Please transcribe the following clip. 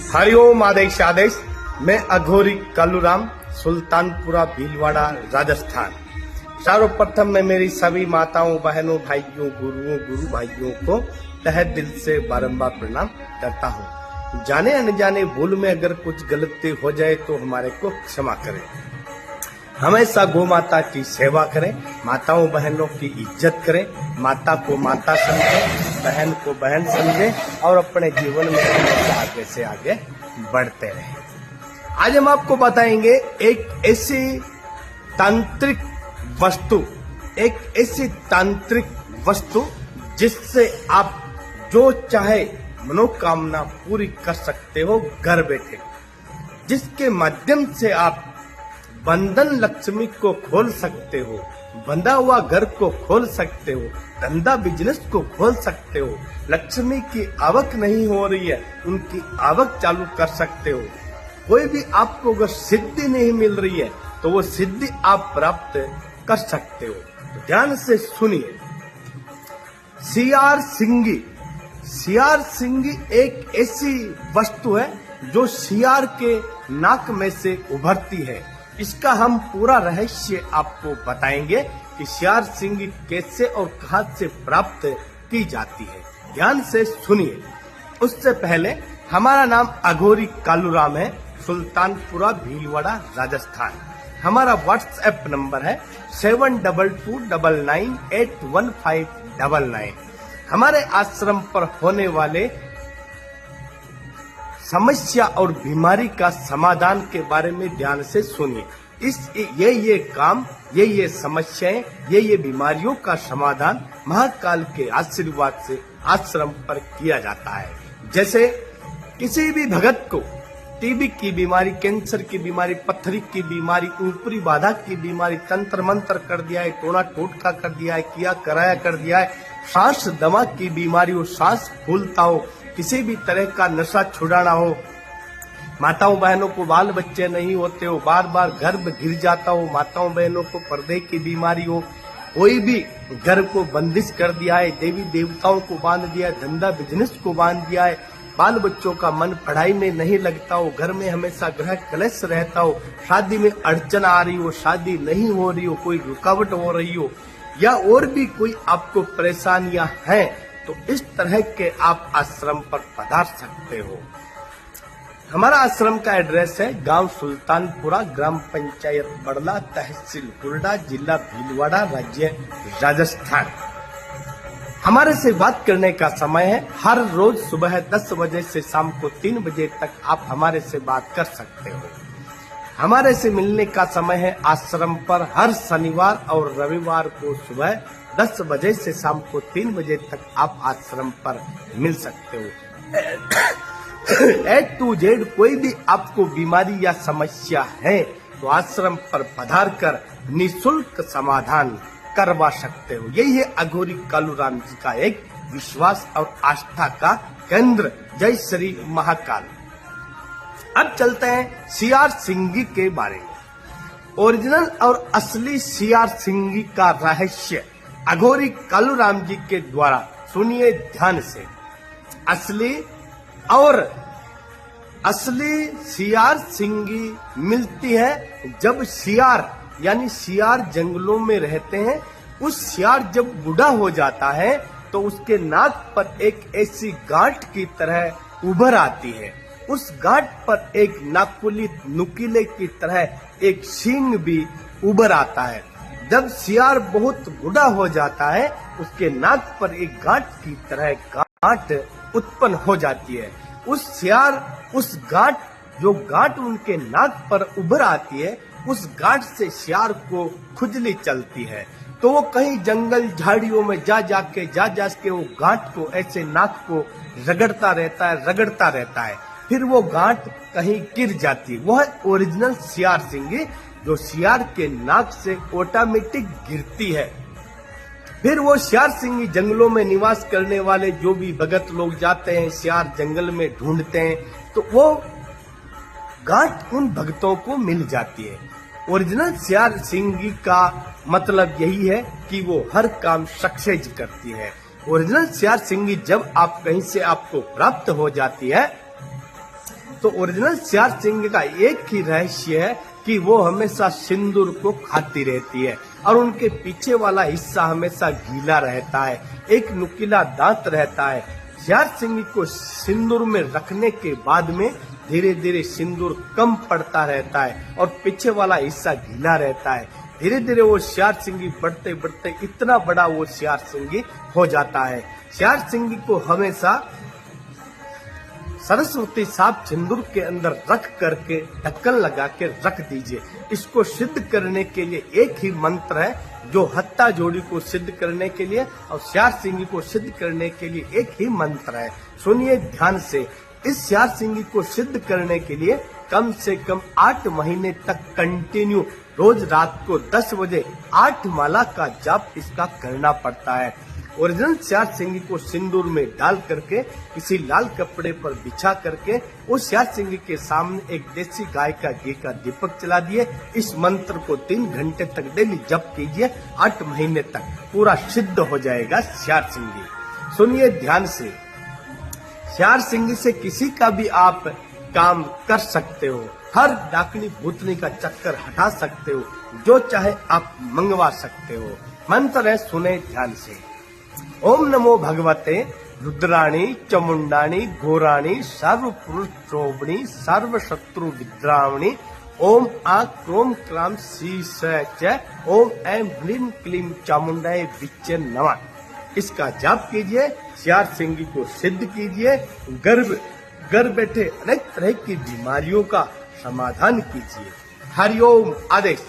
हरिओम आदेश आदेश। मैं अघोरी कालूराम, सुल्तानपुरा भीलवाड़ा, राजस्थान। सर्वप्रथम मैं मेरी सभी माताओं, बहनों, भाइयों, गुरुओं, गुरु भाइयों को तहे दिल से बारंबार प्रणाम करता हूँ। जाने अनजाने भूल में अगर कुछ गलती हो जाए तो हमारे को क्षमा करें। हमेशा गौ माता की सेवा करें, माताओं बहनों की इज्जत करें, माता को माता समझें, बहन को बहन समझें और अपने जीवन में हमेशा आगे से आगे बढ़ते रहें। आज हम आपको बताएंगे एक ऐसी तांत्रिक वस्तु जिससे आप जो चाहे मनोकामना पूरी कर सकते हो घर बैठे, जिसके माध्यम से आप बंधन लक्ष्मी को खोल सकते हो, बंधा हुआ घर को खोल सकते हो, धंधा बिजनेस को खोल सकते हो। लक्ष्मी की आवक नहीं हो रही है, उनकी आवक चालू कर सकते हो। कोई भी आपको अगर सिद्धि नहीं मिल रही है तो वो सिद्धि आप प्राप्त कर सकते हो। तो ध्यान से सुनिए। सियार सिंगी एक ऐसी वस्तु है जो सियार के नाक में से उभरती है। इसका हम पूरा रहस्य आपको बताएंगे कि सियार सिंगी कैसे और कहां से प्राप्त की जाती है। ध्यान से सुनिए। उससे पहले हमारा नाम अघोरी कालूराम है, सुल्तानपुरा भीलवाड़ा, राजस्थान। हमारा व्हाट्सएप नंबर है 7229981599। हमारे आश्रम पर होने वाले समस्या और बीमारी का समाधान के बारे में ध्यान से सुनिए। ये समस्याएं, ये बीमारियों का समाधान महाकाल के आशीर्वाद से आश्रम पर किया जाता है। जैसे किसी भी भगत को टीबी की बीमारी, कैंसर की बीमारी, पत्थरी की बीमारी, ऊपरी बाधा की बीमारी, तंत्र मंत्र कर दिया है, टोना टोटका कर दिया है, किया कराया कर दिया है, सांस दमा की बीमारी हो, सांस फूलता हो, किसी भी तरह का नशा छुड़ाना हो, माताओं बहनों को बाल बच्चे नहीं होते हो, बार बार गर्भ गिर जाता हो, माताओं बहनों को पर्दे की बीमारी हो, कोई भी घर को बंदिश कर दिया है, देवी देवताओं को बांध दिया है, धंधा बिजनेस को बांध दिया है, बाल बच्चों का मन पढ़ाई में नहीं लगता हो, घर में हमेशा ग्रह कलेश रहता हो, शादी में अड़चन आ रही हो, शादी नहीं हो रही हो, कोई रुकावट हो रही हो, या और भी कोई आपको परेशानियां हैं, तो इस तरह के आप आश्रम पर पधार सकते हो। हमारा आश्रम का एड्रेस है गांव सुल्तानपुरा, ग्राम पंचायत बड़ला, तहसील हुरडा, जिला भीलवाड़ा, राज्य राजस्थान। हमारे से बात करने का समय है हर रोज सुबह 10 बजे से शाम को 3 बजे तक आप हमारे से बात कर सकते हो। हमारे से मिलने का समय है आश्रम पर हर शनिवार और रविवार को सुबह 10 बजे से शाम को 3 बजे तक आप आश्रम पर मिल सकते हो। A to Z कोई भी आपको बीमारी या समस्या है तो आश्रम पर पधार कर निःशुल्क समाधान करवा सकते हो। यही है अघोरी कालूराम जी का एक विश्वास और आस्था का केंद्र। जय श्री महाकाल। अब चलते हैं सियार सिंगी के बारे में। ओरिजिनल और असली सियार सिंगी का रहस्य अघोरी कालूराम जी के द्वारा सुनिए ध्यान से। असली सियार सिंगी मिलती है जब सियार यानी सियार जंगलों में रहते हैं। उस सियार जब बूढ़ा हो जाता है तो उसके नाक पर एक ऐसी गांठ की तरह उभर आती है। उस गांठ पर एक नुकीले की तरह एक सींग भी उभर आता है। जब सियार बहुत बूढ़ा हो जाता है उसके नाक पर एक गांठ की तरह गांठ उत्पन्न हो जाती है। उस गांठ उनके नाक पर उभर आती है, उस गांठ से सियार को खुजली चलती है। तो वो कहीं जंगल झाड़ियों में जा जाके वो गांठ को ऐसे नाक को रगड़ता रहता है। फिर वो गांठ कहीं गिर जाती है। वो है ओरिजिनल सियार सिंगी जो सियार के नाक से ऑटोमेटिक गिरती है। फिर वो सियार सिंगी जंगलों में निवास करने वाले जो भी भगत लोग जाते हैं, सियार जंगल में ढूंढते हैं, तो वो गांठ उन भक्तों को मिल जाती है। ओरिजिनल सियार सिंगी का मतलब यही है कि वो हर काम सक्सेस करती है। ओरिजिनल सियार सिंगी जब आप कहीं से आपको प्राप्त हो जाती है तो ओरिजिनल सियार सिंह का एक ही रहस्य है कि वो हमेशा सिंदूर को खाती रहती है और उनके पीछे वाला हिस्सा हमेशा गीला रहता है, एक नुकीला दांत रहता है। सियार सिंह को सिंदूर में रखने के बाद में धीरे धीरे सिंदूर कम पड़ता रहता है और पीछे वाला हिस्सा गीला रहता है। धीरे धीरे वो सियार सिंगी बढ़ते बढ़ते इतना बड़ा वो सियार सिंगी हो जाता है। सियार सिंगी को हमेशा सरस्वती साफ सिंदूर के अंदर रख करके ढक्कन लगा के रख दीजिए। इसको सिद्ध करने के लिए एक ही मंत्र है जो हत्ता जोड़ी को सिद्ध करने के लिए और सियार सिंगी को सिद्ध करने के लिए एक ही मंत्र है। सुनिए ध्यान से। इस सियार सिंगी को सिद्ध करने के लिए कम से कम 8 महीने तक कंटिन्यू रोज रात को 10 बजे 8 माला का जाप इसका करना पड़ता है। ओरिजिनल सियार सिंगी को सिंदूर में डाल करके किसी लाल कपड़े पर बिछा करके उस सियार सिंगी के सामने एक देसी गाय का घी का दीपक जला दिए। इस मंत्र को 3 घंटे तक डेली जप कीजिए। 8 महीने तक पूरा सिद्ध हो जाएगा सियार सिंगी। सुनिए ध्यान से। सियार सिंगी से किसी का भी आप काम कर सकते हो, हर डाकनी भूतनी का चक्कर हटा सकते हो, जो चाहे आप मंगवा सकते हो। मंत्र है, सुने ध्यान से। ओम नमो भगवते रुद्राणी चामुंडाणी घोराणी सर्व पुरुष शोभनी सर्व शत्रु विद्रावणी ओम आ क्रोम क्राम शीश च ओम ऐं ह्रीं क्लीं चामुंडाय विच्चे नमः। इसका जाप कीजिए, सियार सिंगी को सिद्ध कीजिए, घर बैठे अनेक तरह की बीमारियों का समाधान कीजिए। हरिओम आदेश।